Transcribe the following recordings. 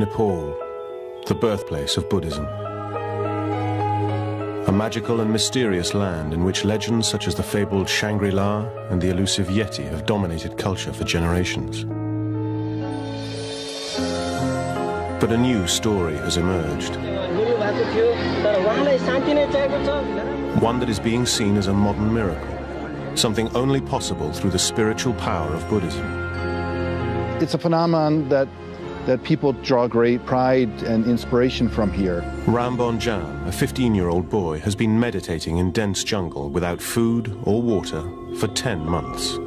Nepal, the birthplace of Buddhism. A magical and mysterious land in which legends such as the fabled Shangri-La and the elusive Yeti have dominated culture for generations. But a new story has emerged. One that is being seen as a modern miracle, something only possible through the spiritual power of Buddhism. It's a phenomenon that people draw great pride and inspiration from here. Rambon Jam, a 15-year-old boy, has been meditating in dense jungle without food or water for 10 months.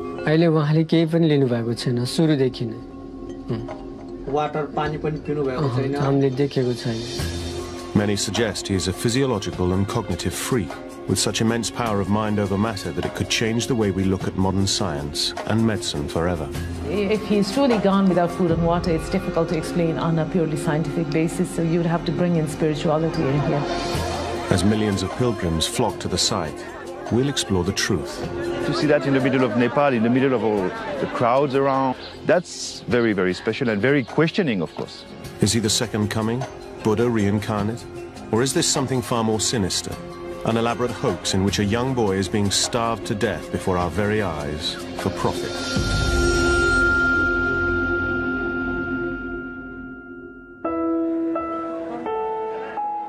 Many suggest he is a physiological and cognitive freak, with such immense power of mind over matter that it could change the way we look at modern science and medicine forever. If he's truly gone without food and water, it's difficult to explain on a purely scientific basis, so you would have to bring in spirituality in here. As millions of pilgrims flock to the site, we'll explore the truth. To see that in the middle of Nepal, in the middle of all the crowds around, that's very, very special and very questioning, of course. Is he the second coming, Buddha reincarnate? Or is this something far more sinister? An elaborate hoax in which a young boy is being starved to death before our very eyes for profit.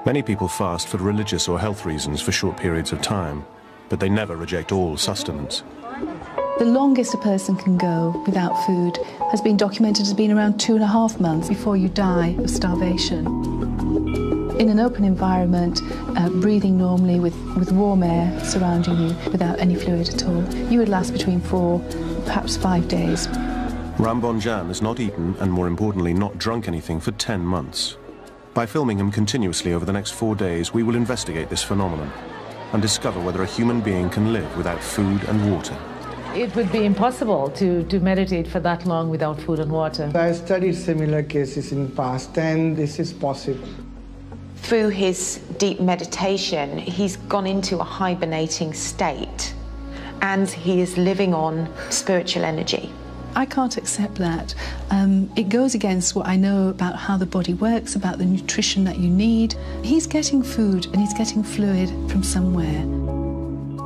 Many people fast for religious or health reasons for short periods of time, but they never reject all sustenance. The longest a person can go without food has been documented as being around 2.5 months before you die of starvation. In an open environment, breathing normally with warm air surrounding you without any fluid at all, you would last between 4, perhaps 5 days. Rambon Jam has not eaten and, more importantly, not drunk anything for 10 months. By filming him continuously over the next 4 days, we will investigate this phenomenon and discover whether a human being can live without food and water. It would be impossible to meditate for that long without food and water. I studied similar cases in the past, and this is possible. Through his deep meditation, he's gone into a hibernating state, and he is living on spiritual energy. I can't accept that. It goes against what I know about how the body works, about the nutrition that you need. He's getting food and he's getting fluid from somewhere.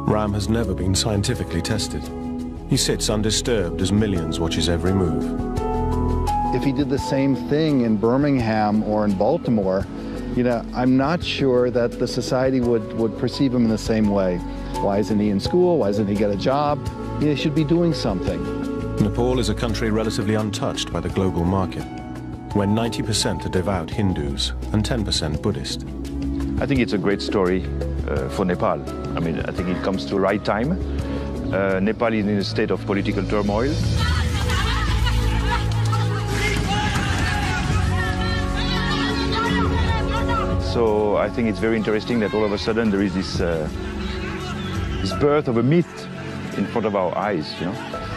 Ram has never been scientifically tested. He sits undisturbed as millions watch his every move. If he did the same thing in Birmingham or in Baltimore, I'm not sure that the society would perceive him in the same way. Why isn't he in school? Why doesn't he get a job? He should be doing something. Nepal is a country relatively untouched by the global market, where 90% are devout Hindus and 10% Buddhist. I think it's a great story for Nepal. I mean, I think it comes to the right time. Nepal is in a state of political turmoil. So I think it's very interesting that all of a sudden there is this birth of a myth in front of our eyes,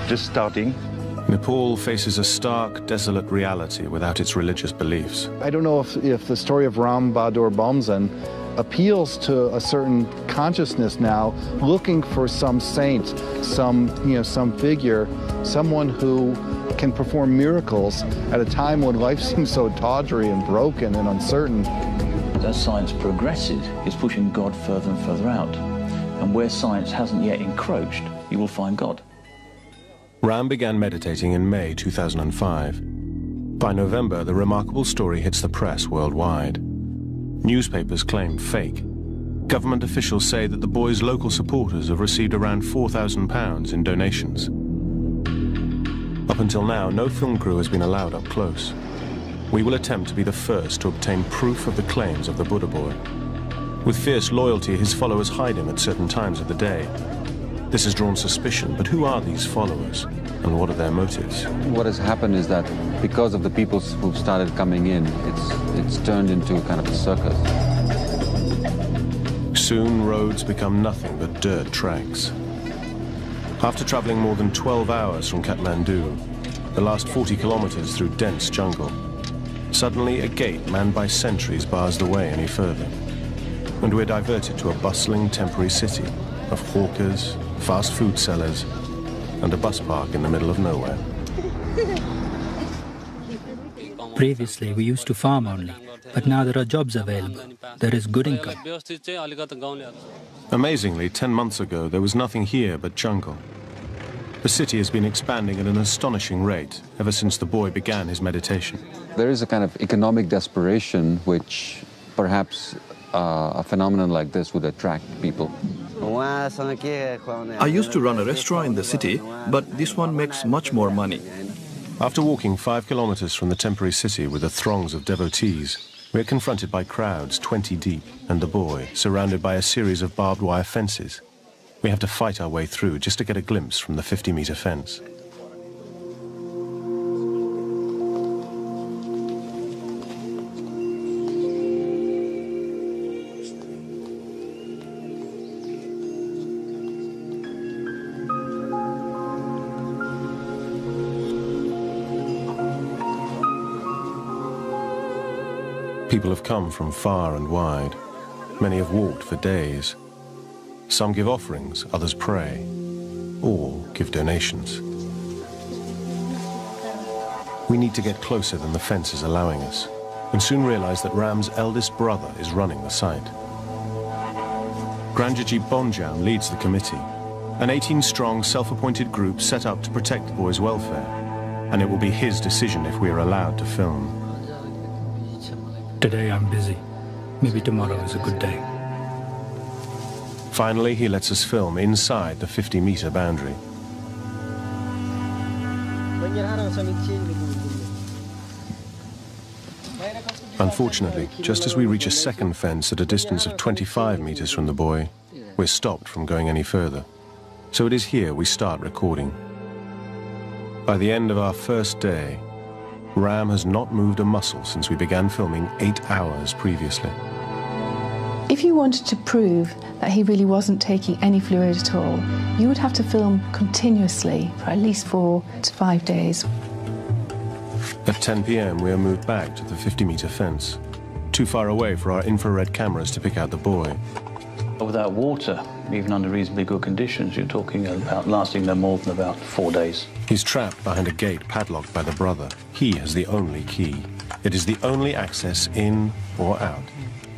just starting. Nepal faces a stark, desolate reality without its religious beliefs. I don't know if the story of Ram Bahadur Bomzan appeals to a certain consciousness now, looking for some saint, some figure, someone who can perform miracles at a time when life seems so tawdry and broken and uncertain. As science progresses, it's pushing God further and further out. And where science hasn't yet encroached, you will find God. Ram began meditating in May 2005. By November, the remarkable story hits the press worldwide. Newspapers claim fake. Government officials say that the boy's local supporters have received around £4,000 in donations. Up until now, no film crew has been allowed up close. We will attempt to be the first to obtain proof of the claims of the Buddha boy. With fierce loyalty, his followers hide him at certain times of the day. This has drawn suspicion, but who are these followers, and what are their motives? What has happened is that because of the people who've started coming in, it's turned into kind of a circus. Soon, roads become nothing but dirt tracks. After traveling more than 12 hours from Kathmandu, the last 40 kilometers through dense jungle, suddenly a gate manned by sentries bars the way any further. And we're diverted to a bustling temporary city of hawkers, fast food sellers, and a bus park in the middle of nowhere. Previously, we used to farm only, but now there are jobs available. There is good income. Amazingly, 10 months ago, there was nothing here but jungle. The city has been expanding at an astonishing rate ever since the boy began his meditation. There is a kind of economic desperation which perhaps a phenomenon like this would attract people. I used to run a restaurant in the city, but this one makes much more money. After walking 5 kilometers from the temporary city with the throngs of devotees, we are confronted by crowds 20 deep and the boy surrounded by a series of barbed wire fences. We have to fight our way through just to get a glimpse from the 50-meter fence. People have come from far and wide. Many have walked for days. Some give offerings, others pray, or give donations. We need to get closer than the fence is allowing us, and soon realize that Ram's eldest brother is running the site. Granjaji Bonjam leads the committee, an 18-strong self-appointed group set up to protect the boy's welfare, and it will be his decision if we are allowed to film. Today I'm busy. Maybe tomorrow is a good day. Finally, he lets us film inside the 50-meter boundary. Unfortunately, just as we reach a second fence at a distance of 25 meters from the boy, we're stopped from going any further. So it is here we start recording. By the end of our first day, Ram has not moved a muscle since we began filming 8 hours previously. If you wanted to prove that he really wasn't taking any fluid at all, you would have to film continuously for at least 4 to 5 days. At 10 p.m. we are moved back to the 50-meter fence, too far away for our infrared cameras to pick out the boy. Without water, even under reasonably good conditions, you're talking about lasting no more than about 4 days. He's trapped behind a gate padlocked by the brother. He has the only key. It is the only access in or out.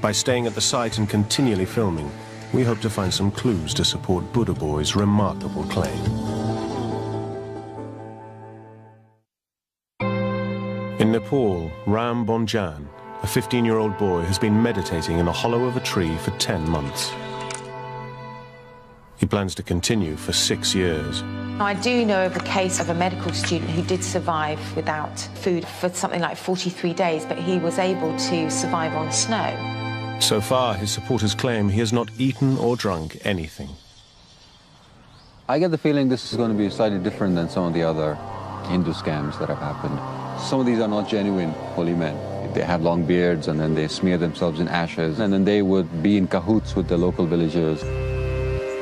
By staying at the site and continually filming, we hope to find some clues to support Buddha Boy's remarkable claim. In Nepal, Ram Bonjan, a 15-year-old boy, has been meditating in the hollow of a tree for 10 months. He plans to continue for 6 years. I do know of a case of a medical student who did survive without food for something like 43 days, but he was able to survive on snow. So far, his supporters claim he has not eaten or drunk anything. I get the feeling this is going to be slightly different than some of the other Hindu scams that have happened. Some of these are not genuine holy men. They have long beards and then they smear themselves in ashes and then they would be in cahoots with the local villagers.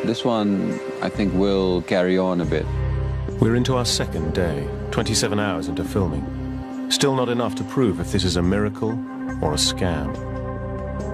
This one, I think, will carry on a bit. We're into our second day, 27 hours into filming. Still not enough to prove if this is a miracle or a scam.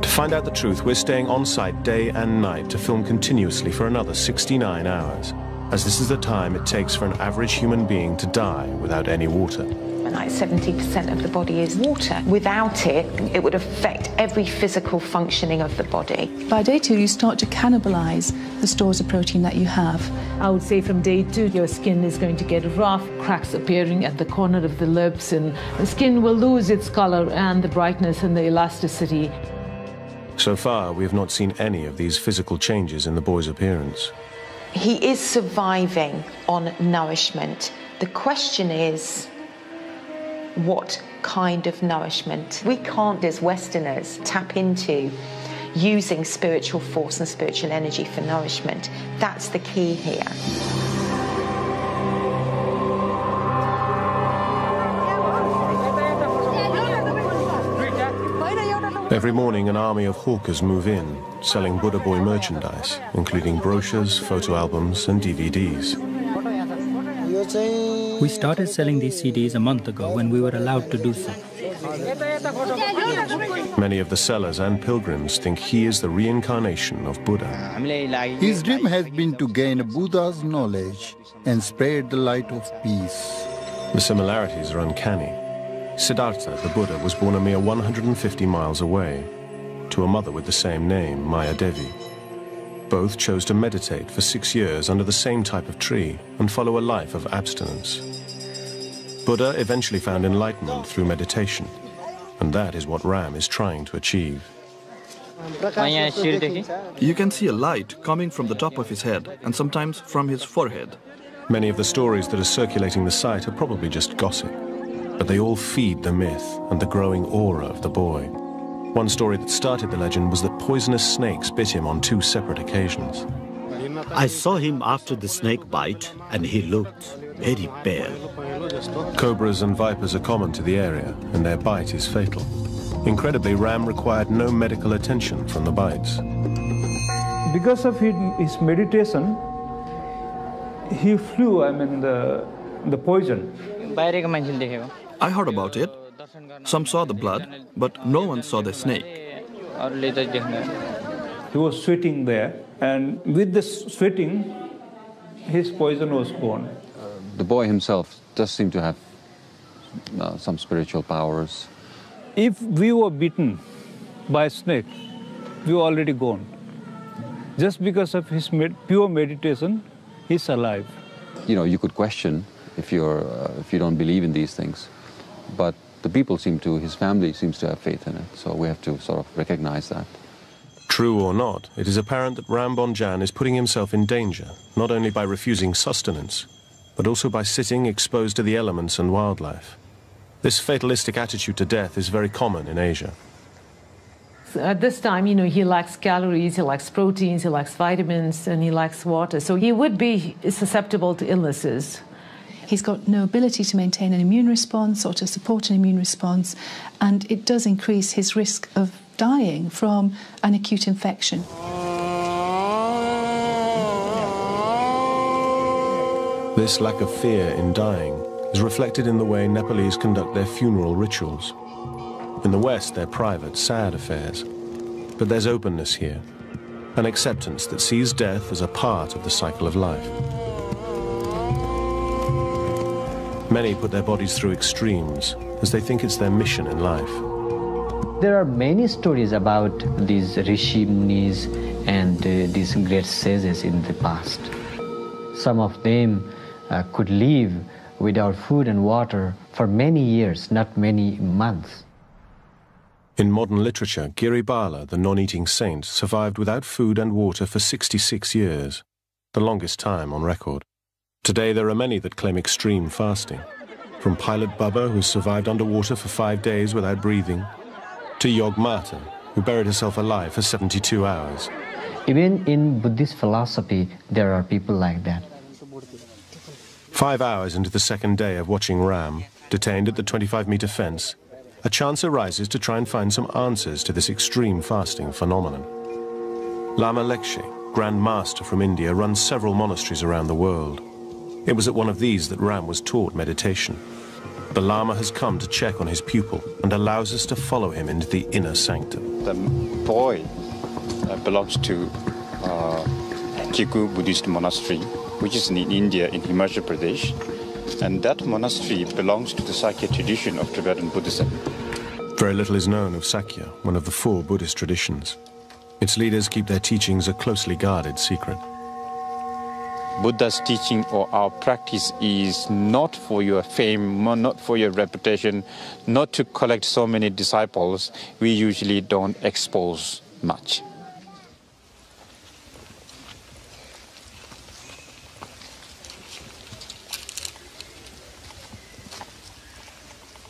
To find out the truth, we're staying on site day and night to film continuously for another 69 hours, as this is the time it takes for an average human being to die without any water. Like 70% of the body is water. Without it, it would affect every physical functioning of the body. By day 2, you start to cannibalize the stores of protein that you have. I would say from day 2, your skin is going to get rough, cracks appearing at the corner of the lips, and the skin will lose its color and the brightness and the elasticity. So far, we have not seen any of these physical changes in the boy's appearance. He is surviving on nourishment. The question is, what kind of nourishment? We can't, as Westerners, tap into using spiritual force and spiritual energy for nourishment. That's the key here. Every morning, an army of hawkers move in, selling Buddha Boy merchandise, including brochures, photo albums, and DVDs. We started selling these CDs a month ago when we were allowed to do so. Many of the sellers and pilgrims think he is the reincarnation of Buddha. His dream has been to gain Buddha's knowledge and spread the light of peace. The similarities are uncanny. Siddhartha, the Buddha, was born a mere 150 miles away, to a mother with the same name, Maya Devi. Both chose to meditate for 6 years under the same type of tree and follow a life of abstinence. Buddha eventually found enlightenment through meditation, and that is what Ram is trying to achieve. You can see a light coming from the top of his head and sometimes from his forehead. Many of the stories that are circulating the site are probably just gossip, but they all feed the myth and the growing aura of the boy. One story that started the legend was that poisonous snakes bit him on 2 separate occasions. I saw him after the snake bite, and he looked very pale. Cobras and vipers are common to the area, and their bite is fatal. Incredibly, Ram required no medical attention from the bites. Because of his meditation, he flew, the poison. I heard about it. Some saw the blood, but no one saw the snake. He was sweating there, and with the sweating, his poison was gone. The boy himself does seem to have some spiritual powers. If we were bitten by a snake, we were already gone. Just because of his pure meditation, he's alive. You know, you could question if you don't believe in these things, but the people his family seems to have faith in it, so we have to sort of recognize that. True or not, it is apparent that Ram Bonjan is putting himself in danger, not only by refusing sustenance, but also by sitting exposed to the elements and wildlife. This fatalistic attitude to death is very common in Asia. At this time, he lacks calories, he lacks proteins, he lacks vitamins, and he lacks water. So he would be susceptible to illnesses. He's got no ability to maintain an immune response or to support an immune response, and it does increase his risk of dying from an acute infection. This lack of fear in dying is reflected in the way Nepalese conduct their funeral rituals. In the West, they're private, sad affairs. But there's openness here, an acceptance that sees death as a part of the cycle of life. Many put their bodies through extremes, as they think it's their mission in life. There are many stories about these rishi munis and these great sages in the past. Some of them could live without food and water for many years, not many months. In modern literature, Giri Bala, the non-eating saint, survived without food and water for 66 years, the longest time on record. Today there are many that claim extreme fasting, from Pilot Baba, who survived underwater for 5 days without breathing, to Yog Mata, who buried herself alive for 72 hours. Even in Buddhist philosophy, there are people like that. 5 hours into the second day of watching Ram, detained at the 25-meter fence, a chance arises to try and find some answers to this extreme fasting phenomenon. Lama Lekshe, Grand Master from India, runs several monasteries around the world. It was at one of these that Ram was taught meditation. The Lama has come to check on his pupil and allows us to follow him into the inner sanctum. The boy belongs to Kiku Buddhist monastery, which is in India, in Himachal Pradesh. And that monastery belongs to the Sakya tradition of Tibetan Buddhism. Very little is known of Sakya, one of the 4 Buddhist traditions. Its leaders keep their teachings a closely guarded secret. Buddha's teaching or our practice is not for your fame, not for your reputation, not to collect so many disciples. We usually don't expose much.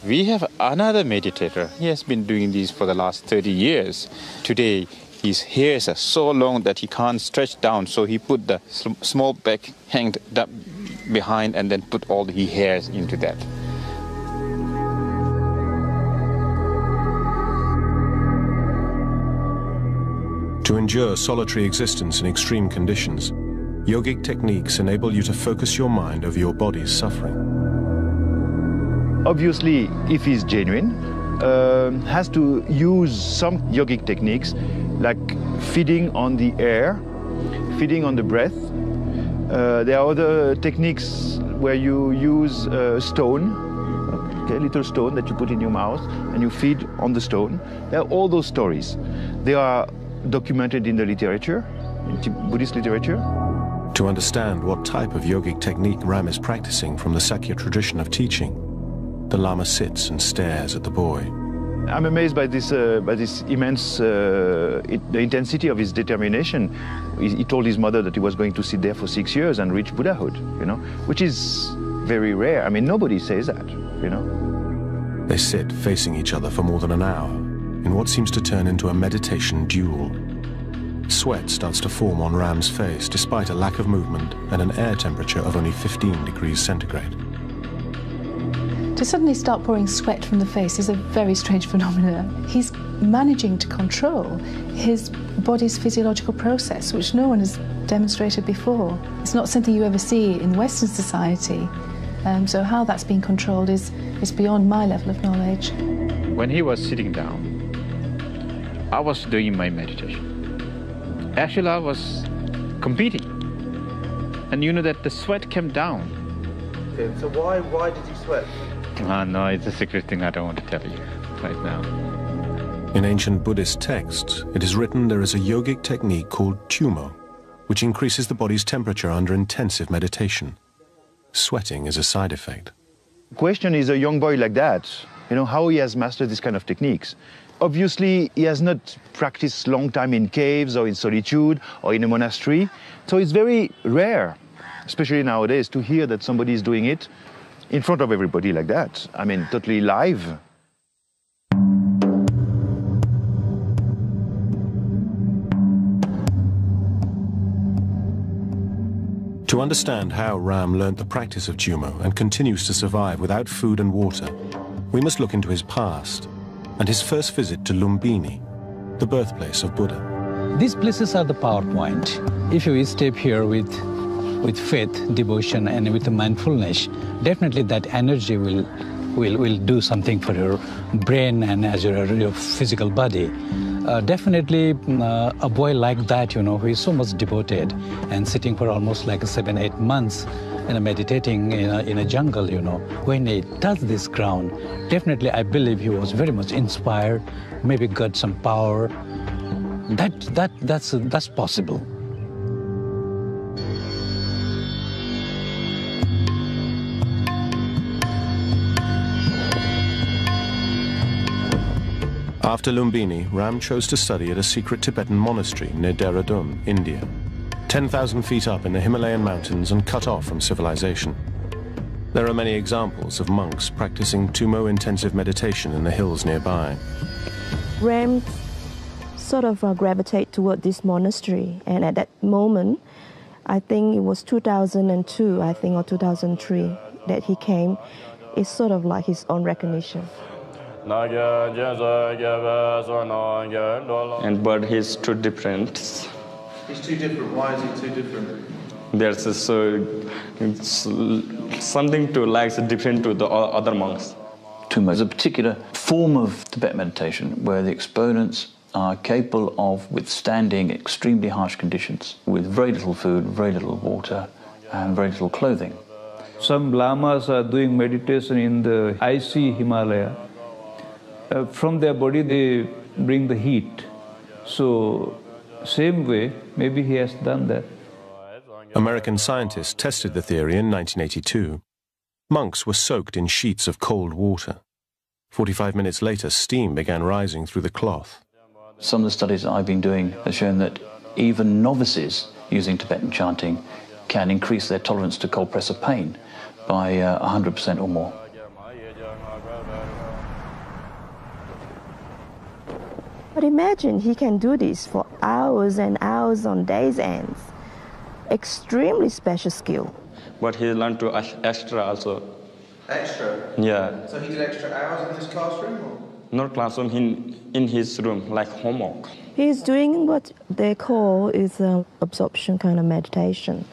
We have another meditator. He has been doing this for the last 30 years. Today, his hairs are so long that he can't stretch down, so he put the small back hanged behind and then put all the hairs into that. To endure solitary existence in extreme conditions, yogic techniques enable you to focus your mind over your body's suffering. Obviously, if he's genuine, has to use some yogic techniques like feeding on the air, feeding on the breath. There are other techniques where you use stone, okay, little stone that you put in your mouth and you feed on the stone. There are all those stories. They are documented in the literature, in Buddhist literature. To understand what type of yogic technique Ram is practicing from the Sakya tradition of teaching, the Lama sits and stares at the boy. I'm amazed by this immense, the intensity of his determination. He told his mother that he was going to sit there for 6 years and reach Buddhahood, you know, which is very rare. I mean, nobody says that, you know. They sit facing each other for more than an hour in what seems to turn into a meditation duel. Sweat starts to form on Ram's face despite a lack of movement and an air temperature of only 15 degrees centigrade. To suddenly start pouring sweat from the face is a very strange phenomenon. He's managing to control his body's physiological process, which no one has demonstrated before. It's not something you ever see in Western society. So how that's being controlled is beyond my level of knowledge. When he was sitting down, I was doing my meditation. Actually, I was competing. And you know that the sweat came down. Okay, so why did you sweat? No, it's a secret thing I don't want to tell you right now. In ancient Buddhist texts, it is written there is a yogic technique called tumo, which increases the body's temperature under intensive meditation. Sweating is a side effect. The question is a young boy like that, you know, how he has mastered this kind of techniques. Obviously, he has not practiced long time in caves or in solitude or in a monastery. So it's very rare, especially nowadays, to hear that somebody is doing it in front of everybody like that. I mean, totally live. To understand how Ram learnt the practice of tumo and continues to survive without food and water, we must look into his past and his first visit to Lumbini, the birthplace of Buddha. These places are the power point. If you step here with faith, devotion, and with mindfulness, definitely that energy will do something for your brain and as your physical body. Definitely a boy like that, you know, who is so much devoted and sitting for almost like 7-8 months and meditating in a jungle, you know, when he touched this ground, definitely I believe he was very much inspired, maybe got some power. That's possible. After Lumbini, Ram chose to study at a secret Tibetan monastery near Dehradun, India, 10,000 feet up in the Himalayan mountains and cut off from civilization. There are many examples of monks practicing tumo intensive meditation in the hills nearby. Ram sort of gravitate toward this monastery, and at that moment, I think it was 2002, I think, or 2003, that he came. It's sort of like his own recognition. But he's too different. He's too different. Why is he too different? There's something to like different to the other monks. Tumo is a particular form of Tibetan meditation where the exponents are capable of withstanding extremely harsh conditions with very little food, very little water, and very little clothing. Some lamas are doing meditation in the icy Himalaya. From their body they bring the heat. So same way, maybe he has done that. American scientists tested the theory in 1982. Monks were soaked in sheets of cold water. 45 minutes later, steam began rising through the cloth. Some of the studies that I've been doing have shown that even novices using Tibetan chanting can increase their tolerance to cold pressor pain by 100% or more. But imagine he can do this for hours and hours on days' ends. Extremely special skill. But he learned to extra also. Extra? Yeah. So he did extra hours in this classroom? Or? Not classroom, in his room, like homework. He's doing what they call is an absorption kind of meditation.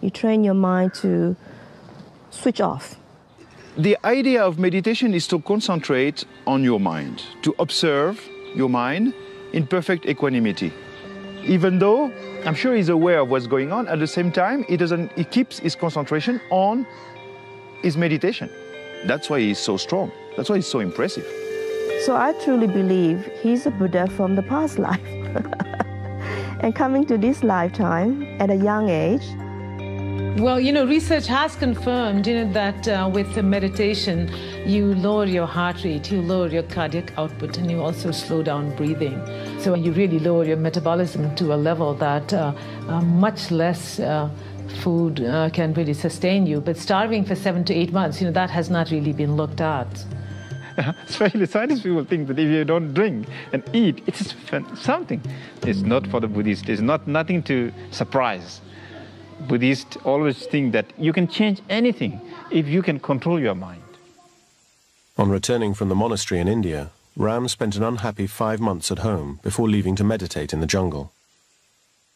You train your mind to switch off. The idea of meditation is to concentrate on your mind, to observe your mind in perfect equanimity. Even though I'm sure he's aware of what's going on, at the same time he keeps his concentration on his meditation. That's why he's so strong. That's why he's so impressive. So I truly believe he's a Buddha from the past life. And coming to this lifetime at a young age. Well, research has confirmed, that with the meditation, you lower your heart rate, you lower your cardiac output, and you also slow down breathing. So you really lower your metabolism to a level that much less food can really sustain you. But starving for 7 to 8 months, that has not really been looked at. Especially scientists people think that if you don't drink and eat, it's something. It's not for the Buddhists. There's nothing to surprise. Buddhists always think that you can change anything if you can control your mind. On returning from the monastery in India, Ram spent an unhappy 5 months at home before leaving to meditate in the jungle.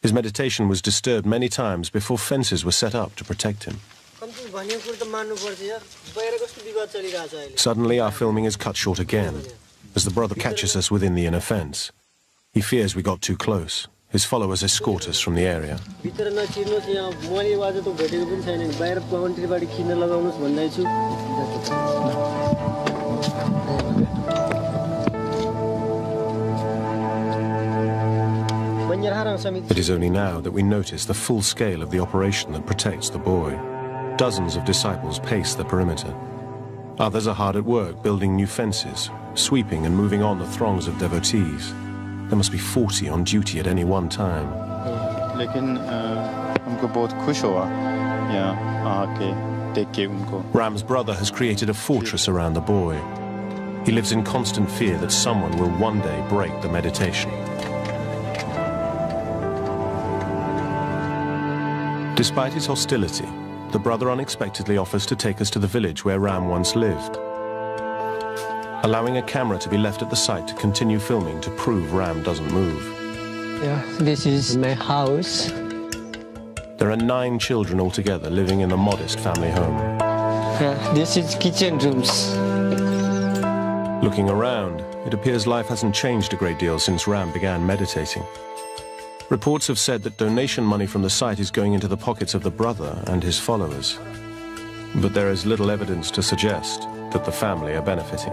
His meditation was disturbed many times before fences were set up to protect him. Suddenly, our filming is cut short again, as the brother catches us within the inner fence. He fears we got too close. His followers escort us from the area. It is only now that we notice the full scale of the operation that protects the boy. Dozens of disciples pace the perimeter. Others are hard at work building new fences, sweeping and moving on the throngs of devotees. There must be 40 on duty at any one time. Ram's brother has created a fortress around the boy. He lives in constant fear that someone will one day break the meditation. Despite his hostility, the brother unexpectedly offers to take us to the village where Ram once lived, allowing a camera to be left at the site to continue filming to prove Ram doesn't move. Yeah, this is my house. There are 9 children altogether living in a modest family home. Yeah, this is kitchen rooms. Looking around, it appears life hasn't changed a great deal since Ram began meditating. Reports have said that donation money from the site is going into the pockets of the brother and his followers. But there is little evidence to suggest that the family are benefiting.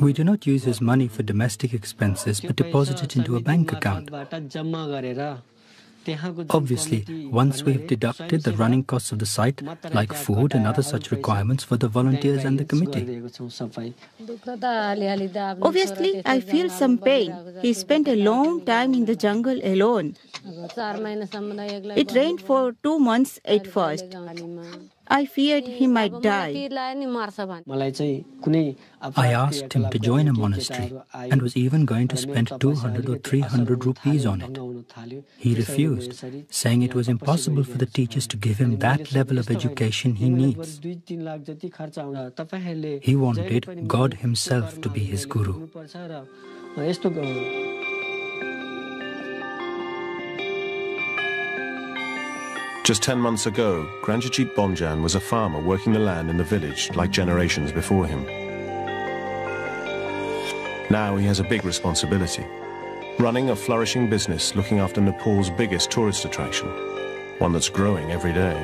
We do not use his money for domestic expenses, but deposit it into a bank account. Obviously, once we've deducted the running costs of the site, like food and other such requirements for the volunteers and the committee. Obviously, I feel some pain. He spent a long time in the jungle alone. It rained for 2 months at first. I feared he might die. I asked him to join a monastery and was even going to spend 200 or 300 rupees on it. He refused, saying it was impossible for the teachers to give him that level of education he needs. He wanted God himself to be his guru. Just 10 months ago, Granjajit Bomjan was a farmer working the land in the village like generations before him. Now he has a big responsibility, running a flourishing business looking after Nepal's biggest tourist attraction, one that's growing every day.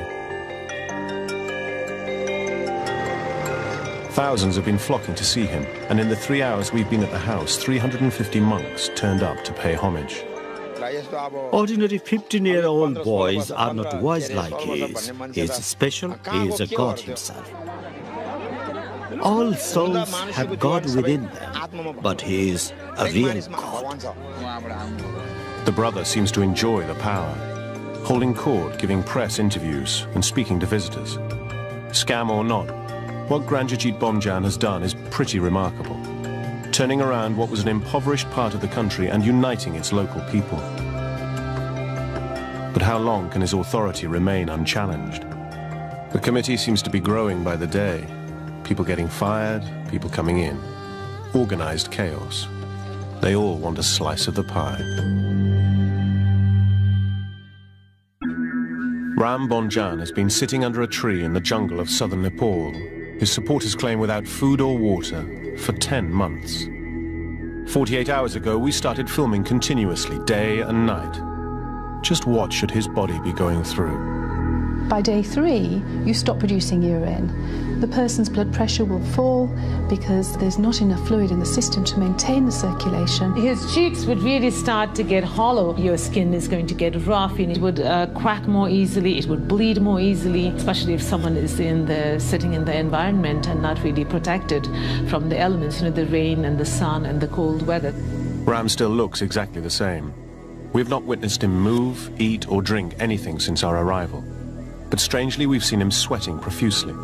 Thousands have been flocking to see him, and in the 3 hours we've been at the house, 350 monks turned up to pay homage. Ordinary 15-year-old boys are not wise like he is. He is special, he is a God himself. All souls have God within them, but he is a real God. The brother seems to enjoy the power, holding court, giving press interviews and speaking to visitors. Scam or not, what Granjajit Bomjan has done is pretty remarkable, turning around what was an impoverished part of the country and uniting its local people. But how long can his authority remain unchallenged? The committee seems to be growing by the day. People getting fired, people coming in. Organized chaos. They all want a slice of the pie. Ram Bomjan has been sitting under a tree in the jungle of southern Nepal. His supporters claim without food or water for 10 months. 48 hours ago, we started filming continuously, day and night. Just what should his body be going through? By day 3, you stop producing urine. The person's blood pressure will fall because there's not enough fluid in the system to maintain the circulation. His cheeks would really start to get hollow. Your skin is going to get rough and it would crack more easily, it would bleed more easily, especially if someone is sitting in the environment and not really protected from the elements, the rain and the sun and the cold weather. Ram still looks exactly the same. We've not witnessed him move, eat or drink anything since our arrival. But strangely, we've seen him sweating profusely,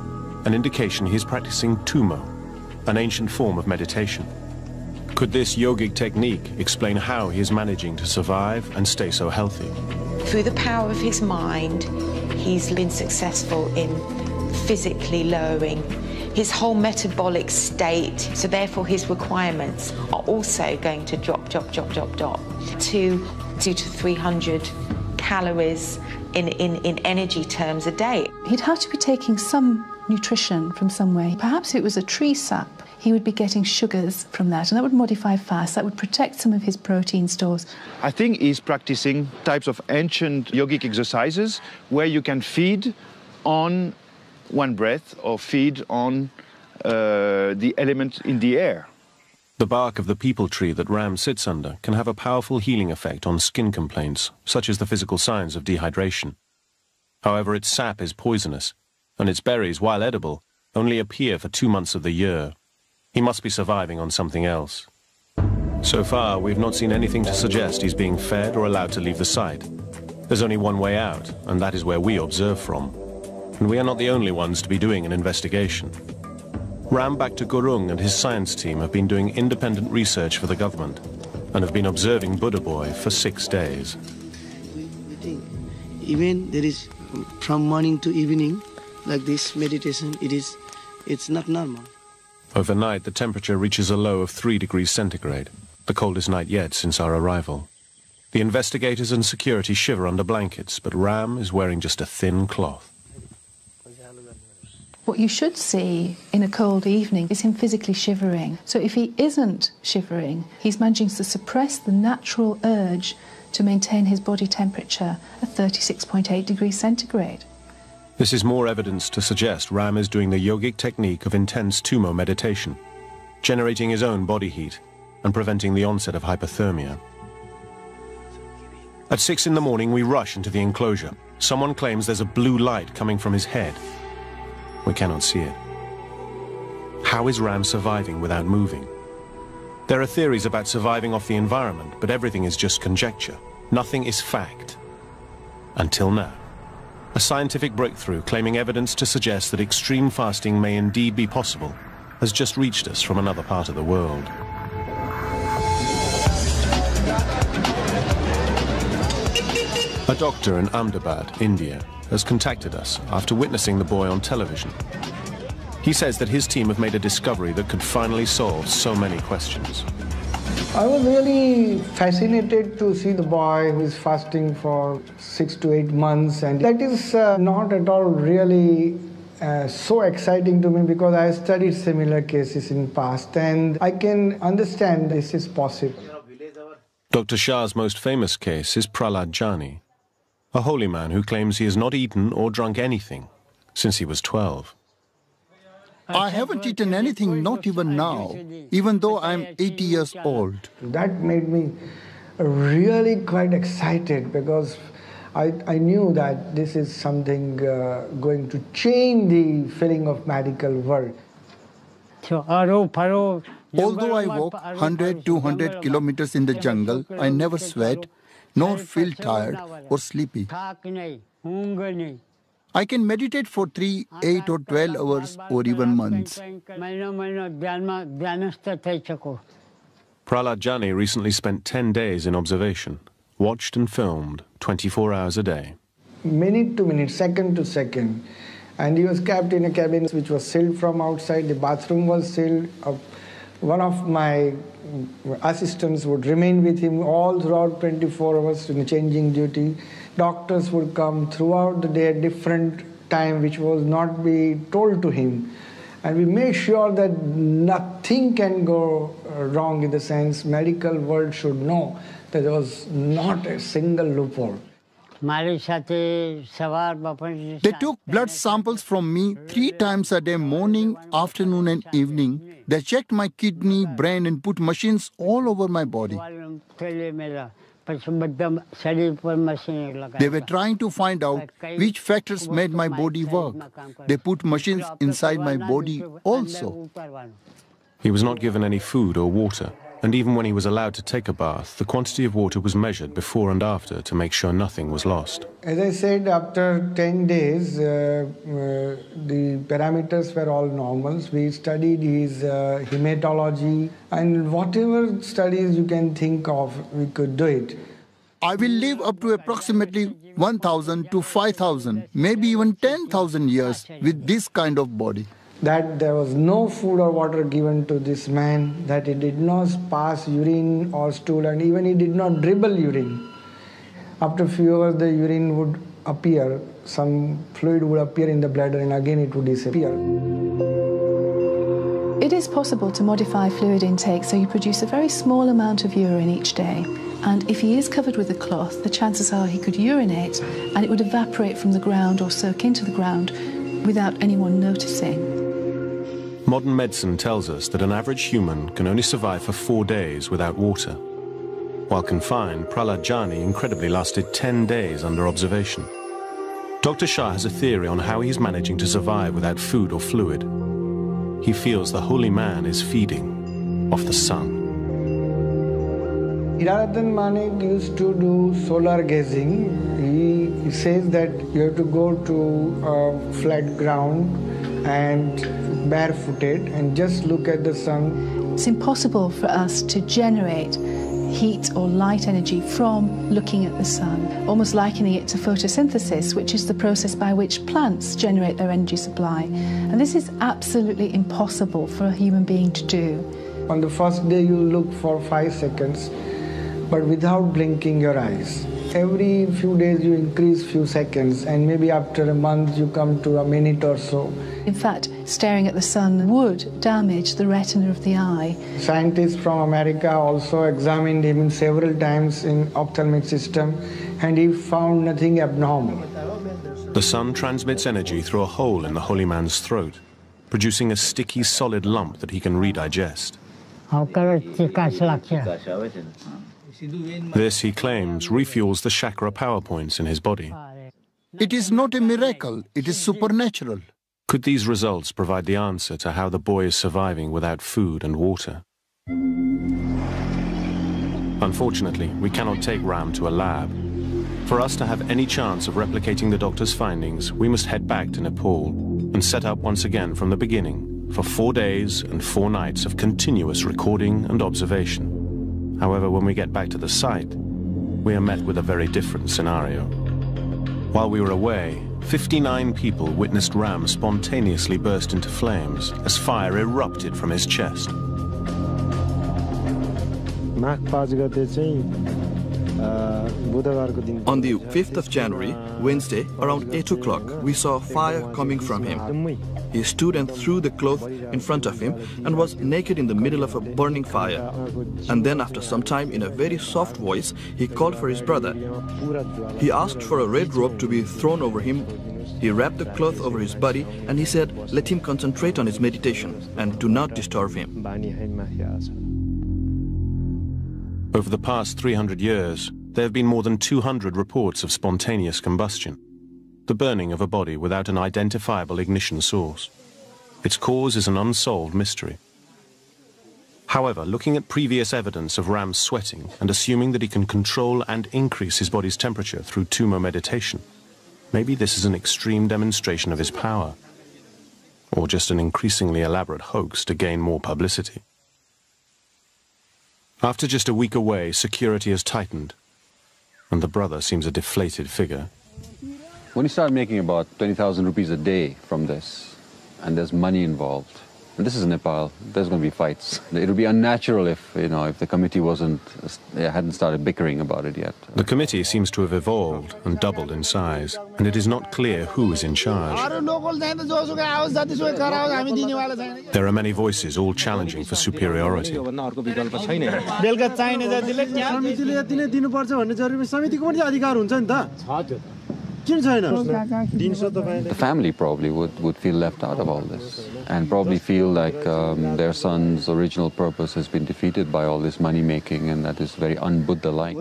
an indication he's practicing tumo, an ancient form of meditation. Could this yogic technique explain how he is managing to survive and stay so healthy? Through the power of his mind, he's been successful in physically lowering his whole metabolic state, so therefore his requirements are also going to drop to 200 to 300 calories in energy terms a day. He'd have to be taking some nutrition from somewhere. Perhaps it was a tree sap. He would be getting sugars from that, and that would modify fast. That would protect some of his protein stores. I think he's practicing types of ancient yogic exercises where you can feed on one breath or feed on the element in the air. The bark of the peepal tree that Ram sits under can have a powerful healing effect on skin complaints, such as the physical signs of dehydration. However, its sap is poisonous, and its berries, while edible, only appear for 2 months of the year. He must be surviving on something else. So far, we've not seen anything to suggest he's being fed or allowed to leave the site. There's only one way out, and that is where we observe from. And we are not the only ones to be doing an investigation. Ram Bhakta Gurung and his science team have been doing independent research for the government and have been observing Buddha Boy for 6 days. Even there is from morning to evening, like this meditation, it's not normal. Overnight, the temperature reaches a low of 3 degrees centigrade, the coldest night yet since our arrival. The investigators and security shiver under blankets, but Ram is wearing just a thin cloth. What you should see in a cold evening is him physically shivering. So if he isn't shivering, he's managing to suppress the natural urge to maintain his body temperature at 36.8 degrees centigrade. This is more evidence to suggest Ram is doing the yogic technique of intense tumo meditation, generating his own body heat and preventing the onset of hypothermia. At 6 in the morning, we rush into the enclosure. Someone claims there's a blue light coming from his head. We cannot see it. How is Ram surviving without moving? There are theories about surviving off the environment, but everything is just conjecture. Nothing is fact. Until now. A scientific breakthrough claiming evidence to suggest that extreme fasting may indeed be possible has just reached us from another part of the world. A doctor in Ahmedabad, India, has contacted us after witnessing the boy on television. He says that his team have made a discovery that could finally solve so many questions. I was really fascinated to see the boy who is fasting for 6 to 8 months, and that is not at all really so exciting to me because I studied similar cases in past and I can understand this is possible. Dr. Shah's most famous case is Prahlad Jani, a holy man who claims he has not eaten or drunk anything since he was 12. I haven't eaten anything, not even now, even though I'm 80 years old. That made me really quite excited because I knew that this is something going to change the feeling of medical world. Although I walk 100, 200 kilometers in the jungle, I never sweat, nor feel tired or sleepy. I can meditate for 3, 8 or 12 hours or even months. Prahlad Jani recently spent 10 days in observation, watched and filmed 24 hours a day. Minute to minute, second to second. And he was kept in a cabin which was sealed from outside. The bathroom was sealed. One of my assistants would remain with him all throughout 24 hours in changing duty. Doctors would come throughout the day at different time, which was not be told to him. And we made sure that nothing can go wrong, in the sense medical world should know that there was not a single loophole. They took blood samples from me 3 times a day, morning, afternoon and evening. They checked my kidney, brain and put machines all over my body. They were trying to find out which factors made my body work. They put machines inside my body also. He was not given any food or water, and even when he was allowed to take a bath, the quantity of water was measured before and after to make sure nothing was lost. As I said, after 10 days, the parameters were all normal. We studied his hematology, and whatever studies you can think of, we could do it. I will live up to approximately 1,000 to 5,000, maybe even 10,000 years with this kind of body. That there was no food or water given to this man, that he did not pass urine or stool, and even he did not dribble urine. After a few hours, the urine would appear, some fluid would appear in the bladder, and again it would disappear. It is possible to modify fluid intake so you produce a very small amount of urine each day. And if he is covered with a cloth, the chances are he could urinate and it would evaporate from the ground or soak into the ground without anyone noticing. Modern medicine tells us that an average human can only survive for 4 days without water. While confined, Prahlad Jani incredibly lasted 10 days under observation. Dr. Shah has a theory on how he's managing to survive without food or fluid. He feels the holy man is feeding off the sun. Hiranandhan Manik used to do solar gazing. He says that you have to go to a flat ground and barefooted and just look at the sun. It's impossible for us to generate heat or light energy from looking at the sun, almost likening it to photosynthesis, which is the process by which plants generate their energy supply. And this is absolutely impossible for a human being to do. On the first day you look for 5 seconds, but without blinking your eyes. Every few days you increase few seconds, and maybe after a month you come to a minute or so. In fact, staring at the sun would damage the retina of the eye. Scientists from America also examined him several times in ophthalmic system, and he found nothing abnormal. The sun transmits energy through a hole in the holy man's throat, producing a sticky, solid lump that he can redigest. This, he claims, refuels the chakra power points in his body. It is not a miracle, it is supernatural. Could these results provide the answer to how the boy is surviving without food and water? Unfortunately, we cannot take Ram to a lab. For us to have any chance of replicating the doctor's findings, we must head back to Nepal and set up once again from the beginning for 4 days and 4 nights of continuous recording and observation. However, when we get back to the site, we are met with a very different scenario. While we were away, 59 people witnessed Ram spontaneously burst into flames as fire erupted from his chest. On the 5th of January, Wednesday, around 8 o'clock, we saw fire coming from him. He stood and threw the cloth in front of him and was naked in the middle of a burning fire. And then after some time, in a very soft voice, he called for his brother. He asked for a red robe to be thrown over him. He wrapped the cloth over his body and he said, let him concentrate on his meditation and do not disturb him. Over the past 300 years, there have been more than 200 reports of spontaneous combustion, the burning of a body without an identifiable ignition source. Its cause is an unsolved mystery. However, looking at previous evidence of Ram's sweating and assuming that he can control and increase his body's temperature through tummo meditation, maybe this is an extreme demonstration of his power, or just an increasingly elaborate hoax to gain more publicity. After just a week away, security has tightened, and the brother seems a deflated figure. When you start making about 20,000 rupees a day from this, and there's money involved, This is Nepal. There's going to be fights. It would be unnatural if, if the committee hadn't started bickering about it yet. The committee seems to have evolved and doubled in size, and it is not clear who is in charge. There are many voices, all challenging for superiority. The family probably would feel left out of all this and probably feel like their son's original purpose has been defeated by all this money making, and that is very un-Buddha-like.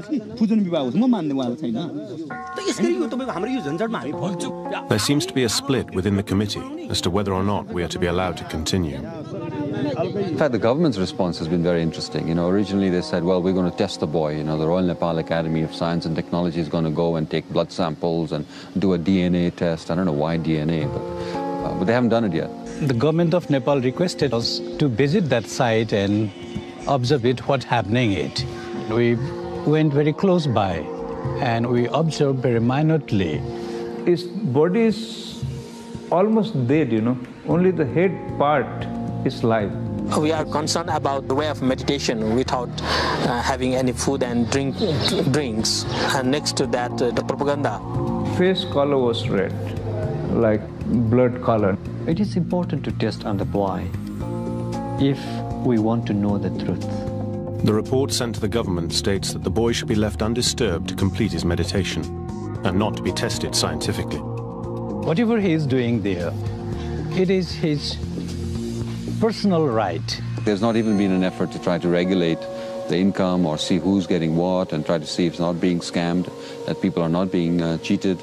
There seems to be a split within the committee as to whether or not we are to be allowed to continue. In fact, the government's response has been very interesting. originally they said, well, we're going to test the boy. The Royal Nepal Academy of Science and Technology is going to go and take blood samples and do a DNA test. I don't know why DNA, but they haven't done it yet. The government of Nepal requested us to visit that site and observe what's happening it. We went very close by and we observed very minutely. His body is almost dead, Only the head part is live. We are concerned about the way of meditation without having any food and drinks. And next to that, the propaganda. Face color was red, like blood color. It is important to test on the boy if we want to know the truth. The report sent to the government states that the boy should be left undisturbed to complete his meditation and not to be tested scientifically. Whatever he is doing there, it is his personal right. There's not even been an effort to try to regulate the income or see who's getting what and try to see if it's not being scammed, that people are not being cheated.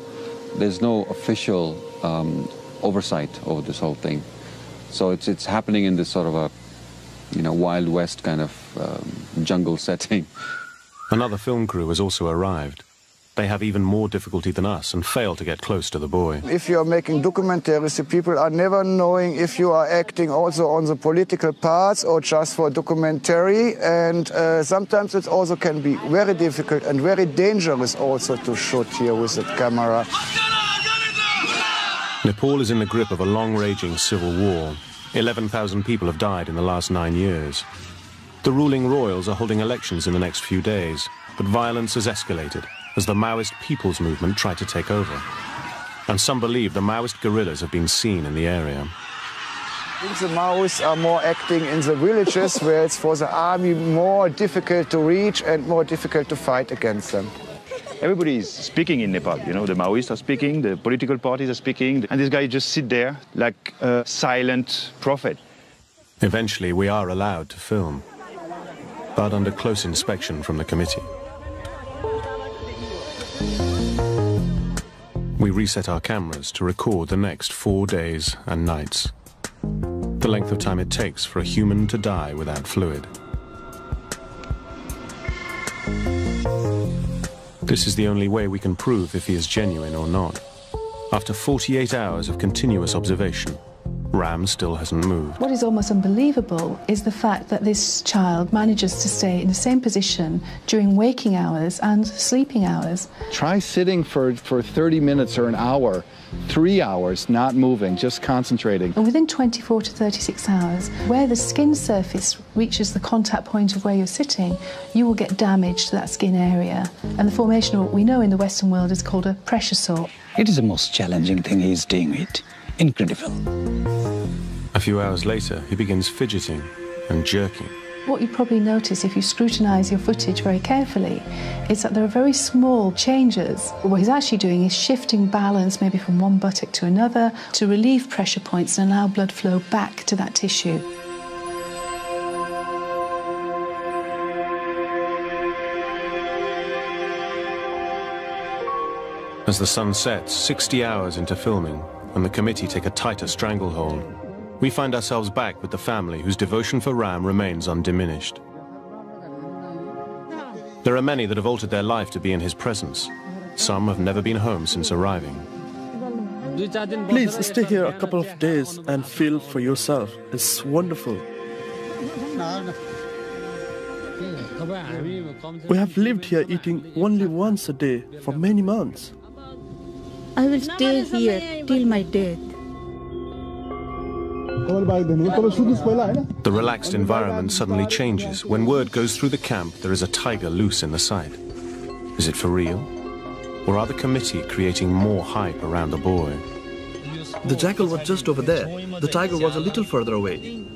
There's no official oversight over this whole thing. So it's happening in this sort of a Wild West kind of jungle setting. Another film crew has also arrived. They have even more difficulty than us and fail to get close to the boy. If you are making documentaries, the people are never knowing if you are acting also on the political parts or just for documentary. And sometimes it also can be very difficult and very dangerous also to shoot here with the camera. Nepal is in the grip of a long-raging civil war. 11,000 people have died in the last 9 years. The ruling royals are holding elections in the next few days, but violence has escalated as the Maoist People's Movement try to take over. And some believe the Maoist guerrillas have been seen in the area. I think the Maoists are more acting in the villages where it's for the army more difficult to reach and more difficult to fight against them. Everybody is speaking in Nepal, the Maoists are speaking, the political parties are speaking, and this guy just sit there like a silent prophet. Eventually we are allowed to film, but under close inspection from the committee. We reset our cameras to record the next 4 days and nights, the length of time it takes for a human to die without fluid. This is the only way we can prove if he is genuine or not. After 48 hours of continuous observation, Ram still hasn't moved. What is almost unbelievable is the fact that this child manages to stay in the same position during waking hours and sleeping hours. Try sitting for 30 minutes or an hour, 3 hours, not moving, just concentrating. And within 24 to 36 hours, where the skin surface reaches the contact point of where you're sitting, you will get damage to that skin area. And the formation of what we know in the Western world is called a pressure sore. It is the most challenging thing he's doing it. Incredible. A few hours later, he begins fidgeting and jerking. What you probably notice if you scrutinise your footage very carefully is that there are very small changes. What he's actually doing is shifting balance maybe from one buttock to another to relieve pressure points and allow blood flow back to that tissue. As the sun sets, 60 hours into filming, and the committee take a tighter stranglehold, we find ourselves back with the family whose devotion for Ram remains undiminished. There are many that have altered their life to be in his presence. Some have never been home since arriving. Please stay here a couple of days and feel for yourself. It's wonderful. We have lived here eating only once a day for many months. I will stay here till my death. The relaxed environment suddenly changes when word goes through the camp there is a tiger loose in the site. Is it for real? Or are the committee creating more hype around the boy? The jackal was just over there. The tiger was a little further away.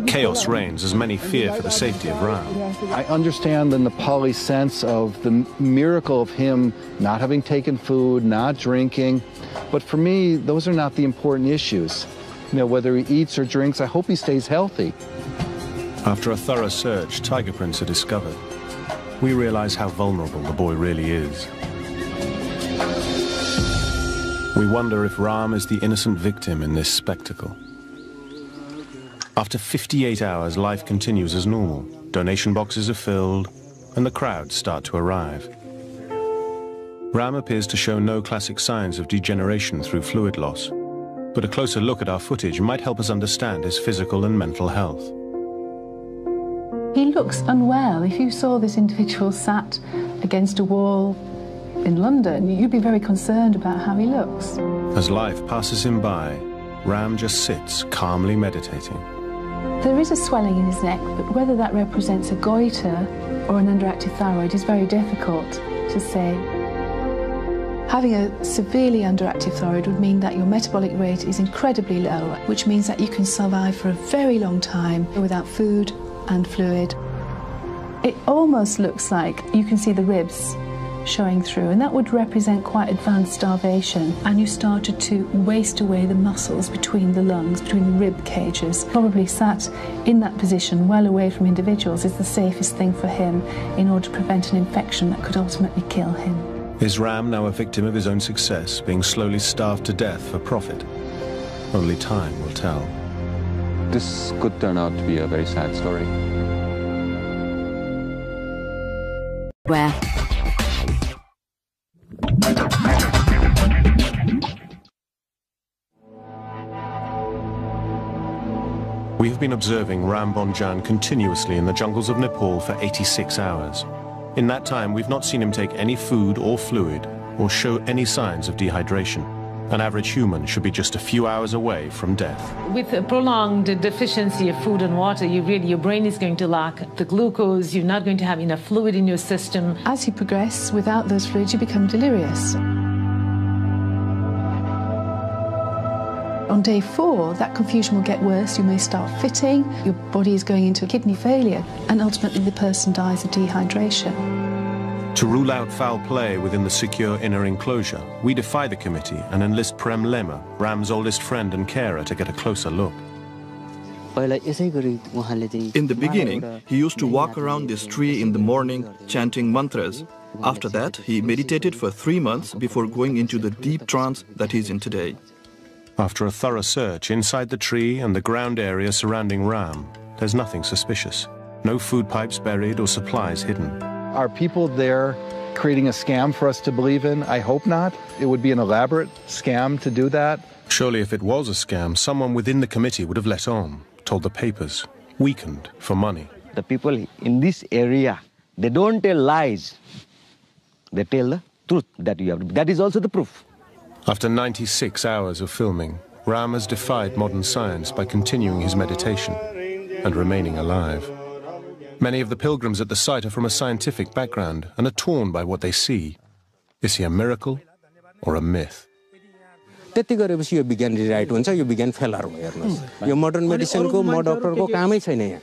Chaos reigns as many fear for the safety of Ram. I understand the Nepali sense of the miracle of him not having taken food, not drinking, but for me, those are not the important issues. You know, whether he eats or drinks, I hope he stays healthy. After a thorough search, tiger prints are discovered. We realize how vulnerable the boy really is. We wonder if Ram is the innocent victim in this spectacle. After 58 hours, life continues as normal. Donation boxes are filled, and the crowds start to arrive. Ram appears to show no classic signs of degeneration through fluid loss, but a closer look at our footage might help us understand his physical and mental health. He looks unwell. If you saw this individual sat against a wall in London, you'd be very concerned about how he looks. As life passes him by, Ram just sits calmly meditating. There is a swelling in his neck, but whether that represents a goiter or an underactive thyroid is very difficult to say. Having a severely underactive thyroid would mean that your metabolic rate is incredibly low, which means that you can survive for a very long time without food and fluid. It almost looks like you can see the ribs showing through, and that would represent quite advanced starvation, and you started to waste away the muscles between the lungs, between the rib cages. Probably sat in that position well away from individuals is the safest thing for him in order to prevent an infection that could ultimately kill him. Is Ram now a victim of his own success, being slowly starved to death for profit? Only time will tell. This could turn out to be a very sad story. Where? We have been observing Ram Bonjan continuously in the jungles of Nepal for 86 hours. In that time, we've not seen him take any food or fluid or show any signs of dehydration. An average human should be just a few hours away from death. With a prolonged deficiency of food and water, your brain is going to lack the glucose, you're not going to have enough fluid in your system. As you progress without those fluids, you become delirious. On day 4, that confusion will get worse. You may start fitting, your body is going into kidney failure, and ultimately the person dies of dehydration. To rule out foul play within the secure inner enclosure, we defy the committee and enlist Prem Lema, Ram's oldest friend and carer, to get a closer look. In the beginning, he used to walk around this tree in the morning chanting mantras. After that, he meditated for 3 months before going into the deep trance that he's in today. After a thorough search inside the tree and the ground area surrounding Ram, there's nothing suspicious. No food pipes buried or supplies hidden. Are people there creating a scam for us to believe in? I hope not. It would be an elaborate scam to do that. Surely if it was a scam, someone within the committee would have let on, told the papers, weakened for money. The people in this area, they don't tell lies. They tell the truth that you have. That is also the proof. After 96 hours of filming, Ram has defied modern science by continuing his meditation and remaining alive. Many of the pilgrims at the site are from a scientific background and are torn by what they see. Is he a miracle or a myth? त्यति गरेपछि यो विज्ञान rewrite हुन्छ यो विज्ञान failure भयो हेर्नुस् यो modern मेडिसिनको म डाक्टरको कामै छैन यहाँ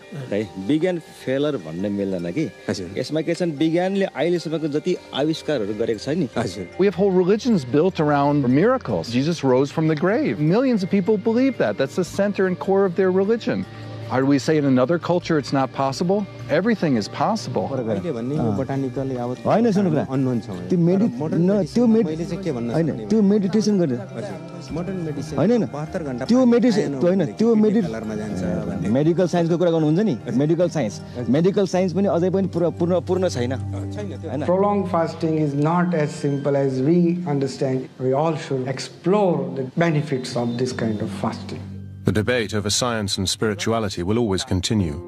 विज्ञान फेलर भन्ने मिल्दैन कि यसमा के छन् विज्ञानले अहिलेसम्मको जति आविष्कारहरू गरेको छ नि हजुर We have whole religions built around miracles. Jesus rose from the grave. Millions of people believe that. That's the center and core of their religion. Are we say in another culture it's not possible? Everything is possible. होइन सुन्नु कुरा त्यो meditation गर्ने होइन त्यो medical साइन्सको कुरा गर्नुहुन्छ नि मेडिकल साइन्स पनि अझै पनि पूर्ण छैन. Prolonged fasting is not as simple as we understand. We all should explore the benefits of this kind of fasting. The debate over science and spirituality will always continue.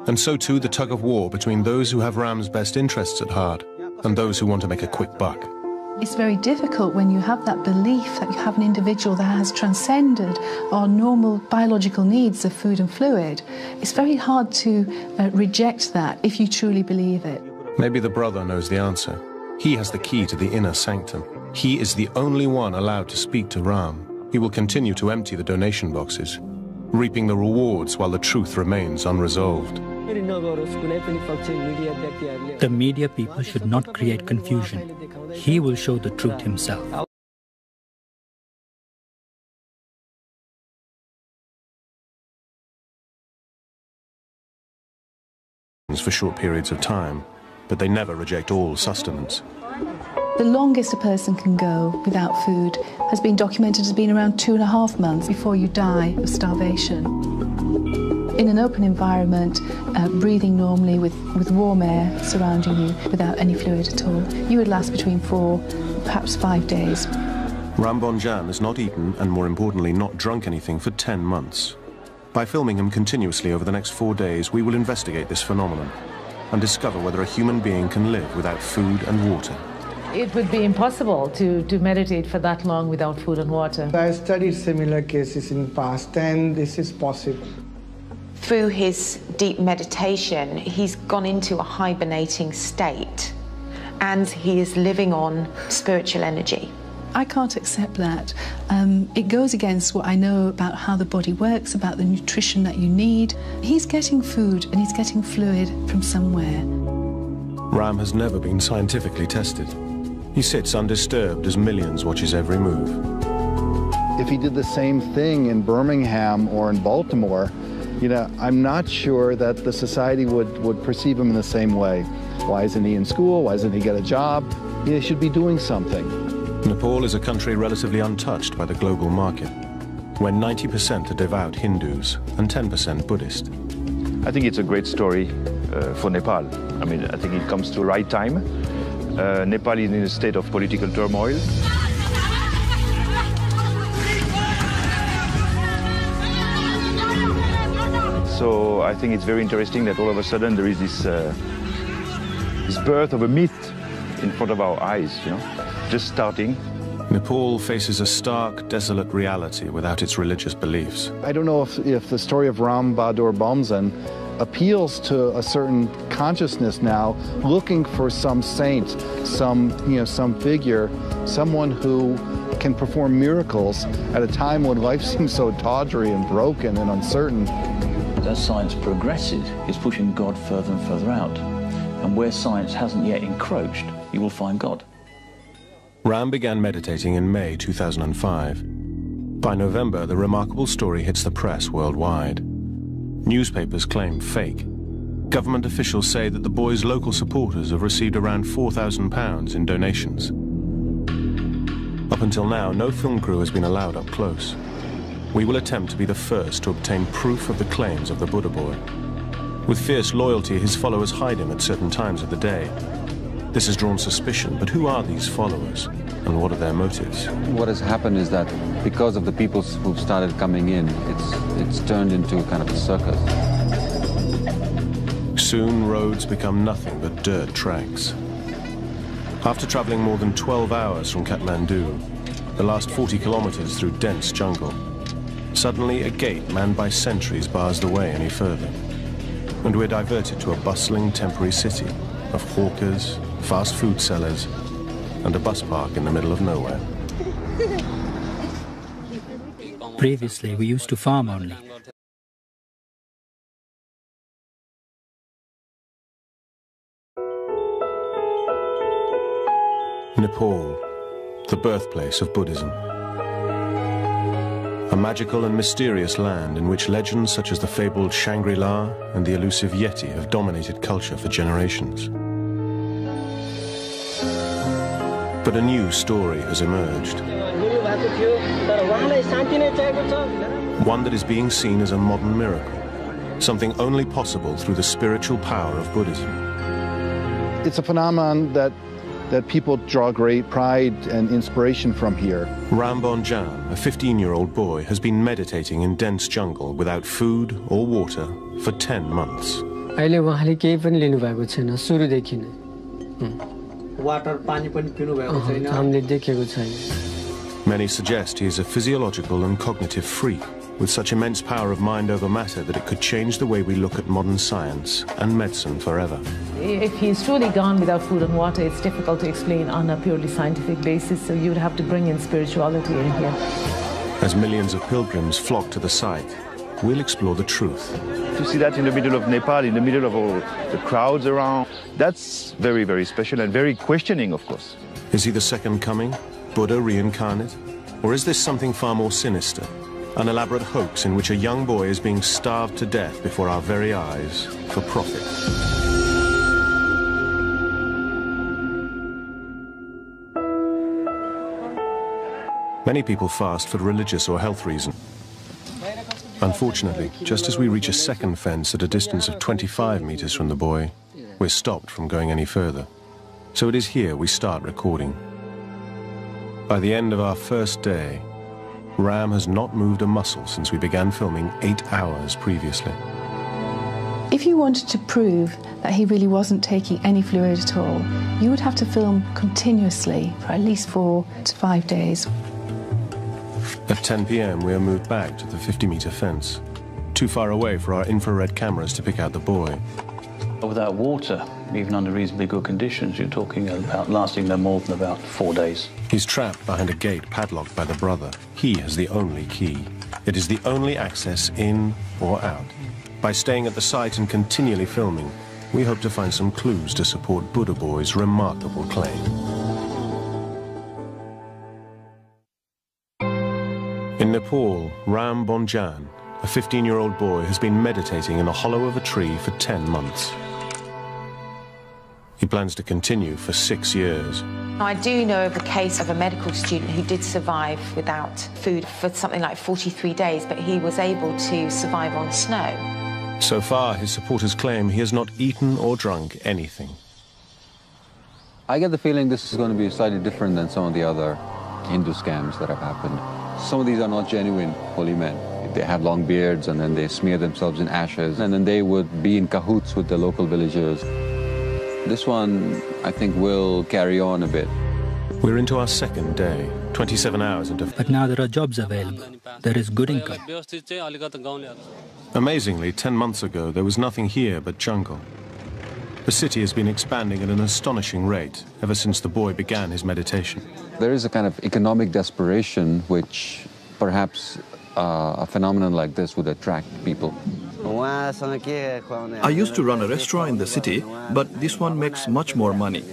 And so too the tug of war between those who have Ram's best interests at heart and those who want to make a quick buck. It's very difficult when you have that belief that you have an individual that has transcended our normal biological needs of food and fluid. It's very hard to reject that if you truly believe it. Maybe the brother knows the answer. He has the key to the inner sanctum. He is the only one allowed to speak to Ram. He will continue to empty the donation boxes, reaping the rewards while the truth remains unresolved. The media people should not create confusion. He will show the truth himself. For short periods of time, but they never reject all sustenance. The longest a person can go without food has been documented as being around 2.5 months before you die of starvation. In an open environment, breathing normally with warm air surrounding you without any fluid at all, you would last between 4, perhaps 5 days. Rambonjan has not eaten and, more importantly, not drunk anything for 10 months. By filming him continuously over the next 4 days, we will investigate this phenomenon and discover whether a human being can live without food and water. It would be impossible to meditate for that long without food and water. I studied similar cases in the past, and this is possible. Through his deep meditation, he's gone into a hibernating state, and he is living on spiritual energy. I can't accept that. It goes against what I know about how the body works, about the nutrition that you need. He's getting food and he's getting fluid from somewhere. Ram has never been scientifically tested. He sits undisturbed as millions watch his every move. If he did the same thing in Birmingham or in Baltimore, I'm not sure that the society would perceive him in the same way. Why isn't he in school? Why doesn't he get a job? He should be doing something. Nepal is a country relatively untouched by the global market, where 90% are devout Hindus and 10% Buddhist. I think it's a great story for Nepal. I think it comes to the right time. Nepal is in a state of political turmoil. So I think it's very interesting that all of a sudden there is this birth of a myth in front of our eyes, just starting. Nepal faces a stark, desolate reality without its religious beliefs. I don't know if the story of Ram Bahadur Bomzan appeals to a certain consciousness now, looking for some saint, some figure, someone who can perform miracles at a time when life seems so tawdry and broken and uncertain. As science progresses, it's pushing God further and further out. And where science hasn't yet encroached, you will find God. Ram began meditating in May 2005. By November, the remarkable story hits the press worldwide. Newspapers claim fake. Government officials say that the boy's local supporters have received around £4,000 in donations. Up until now, no film crew has been allowed up close. We will attempt to be the first to obtain proof of the claims of the Buddha boy. With fierce loyalty, his followers hide him at certain times of the day. This has drawn suspicion, but who are these followers, and what are their motives? What has happened is that because of the people who've started coming in, it's turned into kind of a circus. Soon, roads become nothing but dirt tracks. After traveling more than 12 hours from Kathmandu, the last 40 kilometers through dense jungle, suddenly a gate manned by sentries bars the way any further. And we're diverted to a bustling temporary city of hawkers, fast food sellers, and a bus park in the middle of nowhere. Previously, we used to farm only. Nepal, the birthplace of Buddhism. A magical and mysterious land in which legends such as the fabled Shangri-La and the elusive Yeti have dominated culture for generations. But a new story has emerged. One that is being seen as a modern miracle, something only possible through the spiritual power of Buddhism. It's a phenomenon that people draw great pride and inspiration from here. Rambonjan, a 15-year-old boy, has been meditating in dense jungle without food or water for 10 months. Many suggest he is a physiological and cognitive freak with such immense power of mind over matter that it could change the way we look at modern science and medicine forever. If he's truly gone without food and water, it's difficult to explain on a purely scientific basis, so you would have to bring in spirituality in here. As millions of pilgrims flock to the site, we'll explore the truth. To see that in the middle of Nepal, in the middle of all the crowds around, that's very, very special and very questioning, of course. Is he the second coming, Buddha reincarnate? Or is this something far more sinister? An elaborate hoax in which a young boy is being starved to death before our very eyes for profit. Many people fast for religious or health reasons. Unfortunately, just as we reach a second fence at a distance of 25 meters from the boy, we're stopped from going any further. So it is here we start recording. By the end of our first day, Ram has not moved a muscle since we began filming 8 hours previously. If you wanted to prove that he really wasn't taking any fluid at all, you would have to film continuously for at least 4 to 5 days. At 10 p.m. we are moved back to the 50-meter fence, too far away for our infrared cameras to pick out the boy. Without water, even under reasonably good conditions, you're talking about lasting no more than about 4 days. He's trapped behind a gate padlocked by the brother. He has the only key. It is the only access in or out. By staying at the site and continually filming, we hope to find some clues to support Buddha Boy's remarkable claim. In Nepal, Ram Bonjan, a 15-year-old boy, has been meditating in the hollow of a tree for 10 months. He plans to continue for 6 years. I do know of a case of a medical student who did survive without food for something like 43 days, but he was able to survive on snow. So far, his supporters claim he has not eaten or drunk anything. I get the feeling this is going to be slightly different than some of the other Hindu scams that have happened. Some of these are not genuine holy men. They have long beards and then they smear themselves in ashes and then they would be in cahoots with the local villagers. This one, I think, will carry on a bit. We're into our second day, 27 hours into... But now there are jobs available. There is good income. Amazingly, 10 months ago, there was nothing here but jungle. The city has been expanding at an astonishing rate ever since the boy began his meditation. There is a kind of economic desperation which perhaps a phenomenon like this would attract people. I used to run a restaurant in the city, but this one makes much more money.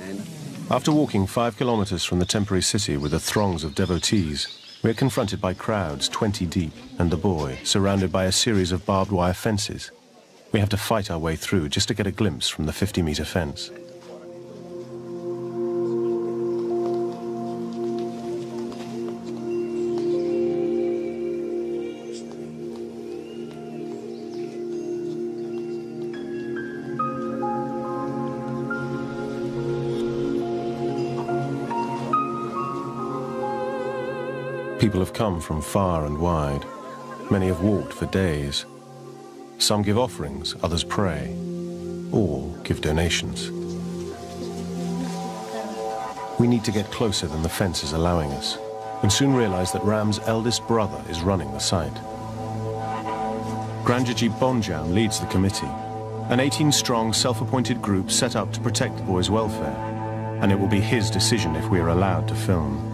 After walking 5 kilometers from the temporary city with the throngs of devotees, we are confronted by crowds 20 deep and the boy surrounded by a series of barbed wire fences. We have to fight our way through just to get a glimpse from the 50-meter fence. People have come from far and wide. Many have walked for days. Some give offerings, others pray. All give donations. We need to get closer than the fence is allowing us, and soon realize that Ram's eldest brother is running the site. Granjaji Bonjam leads the committee, an 18-strong self-appointed group set up to protect the boy's welfare, and it will be his decision if we are allowed to film.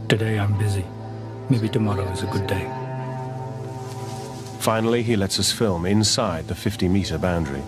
Today I'm busy. Maybe tomorrow is a good day. Finally, he lets us film inside the 50-meter boundary.